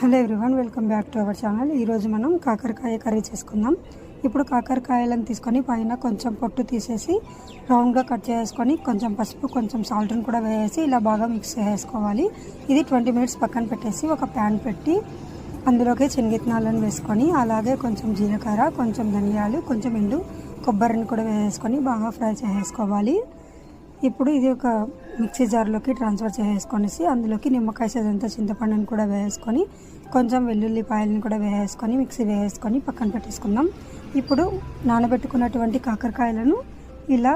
Hello everyone, welcome back to our channel. ఈరోజు మనం కాకరకాయ కర్రీ చేసుకుందాం. ఇప్పుడు కాకరకాయలను తీసుకొని పైన కొంచెం పొట్టు తీసేసి రౌండ్గా కట్ చేసుకొని కొంచెం పసుపు కొంచెం సాల్ట్ని కూడా వేసి ఇలా బాగా మిక్స్ చేసుకోవాలి. ఇది 20 మినిట్స్ పక్కన పెట్టేసి ఒక ప్యాన్ పెట్టి అందులోకి శనగిత్తనాలను వేసుకొని అలాగే కొంచెం జీలకర్ర, కొంచెం ధనియాలు, కొంచెం ఎండు కొబ్బరిని కూడా వేసుకొని బాగా ఫ్రై చేసుకోవాలి. ఇప్పుడు ఇది ఒక మిక్సీ జార్లోకి ట్రాన్స్ఫర్ చేసుకొనేసి అందులోకి నిమ్మకాయ సైజంతా చింతపండుని కూడా వేసుకొని కొంచెం వెల్లుల్లిపాయలను కూడా వేసుకొని మిక్సీ వేసుకొని పక్కన పెట్టేసుకుందాం. ఇప్పుడు నానబెట్టుకున్నటువంటి కాకరకాయలను ఇలా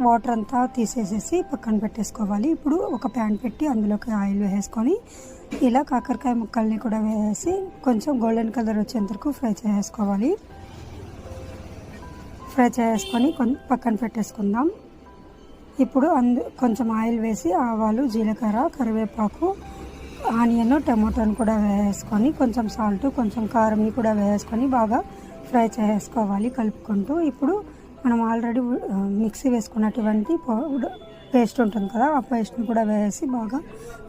వాటర్ అంతా తీసేసేసి పక్కన పెట్టేసుకోవాలి. ఇప్పుడు ఒక ప్యాన్ పెట్టి అందులోకి ఆయిల్ వేసుకొని ఇలా కాకరకాయ ముక్కల్ని కూడా వేసి కొంచెం గోల్డెన్ కలర్ వచ్చేంత వరకు ఫ్రై చేసుకోవాలి. ఫ్రై చేసుకొని పక్కన పెట్టేసుకుందాం. ఇప్పుడు కొంచెం ఆయిల్ వేసి ఆవాలు, జీలకర్ర, కరివేపాకు, ఆనియన్, టమాటోని కూడా వేసుకొని కొంచెం సాల్ట్, కొంచెం కారంని కూడా వేసుకొని బాగా ఫ్రై చేసుకోవాలి కలుపుకుంటూ. ఇప్పుడు మనం ఆల్రెడీ మిక్సీ వేసుకున్నటువంటి పేస్ట్ ఉంటుంది కదా, ఆ పేస్ట్ని కూడా వేసి బాగా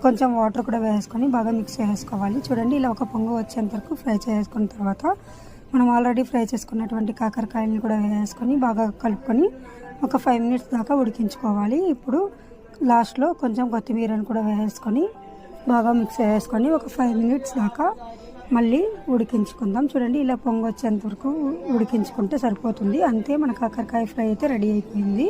కొంచెం వాటర్ కూడా వేసుకొని బాగా మిక్స్ చేసుకోవాలి. చూడండి, ఇలా ఒక పొంగు వచ్చేంత వరకు ఫ్రై చేసుకున్న తర్వాత మనం ఆల్రెడీ ఫ్రై చేసుకున్నటువంటి కాకరకాయలని కూడా వేసుకొని బాగా కలుపుకొని ఒక 5 మినిట్స్ దాకా ఉడికించుకోవాలి. ఇప్పుడు లాస్ట్లో కొంచెం కొత్తిమీరని కూడా వేసుకొని బాగా మిక్స్ చేసుకొని ఒక 5 మినిట్స్ దాకా మళ్ళీ ఉడికించుకుందాం. చూడండి, ఇలా పొంగు వచ్చేంత వరకు ఉడికించుకుంటే సరిపోతుంది. అంతే, మన కాకరకాయ ఫ్రై అయితే రెడీ అయిపోయింది.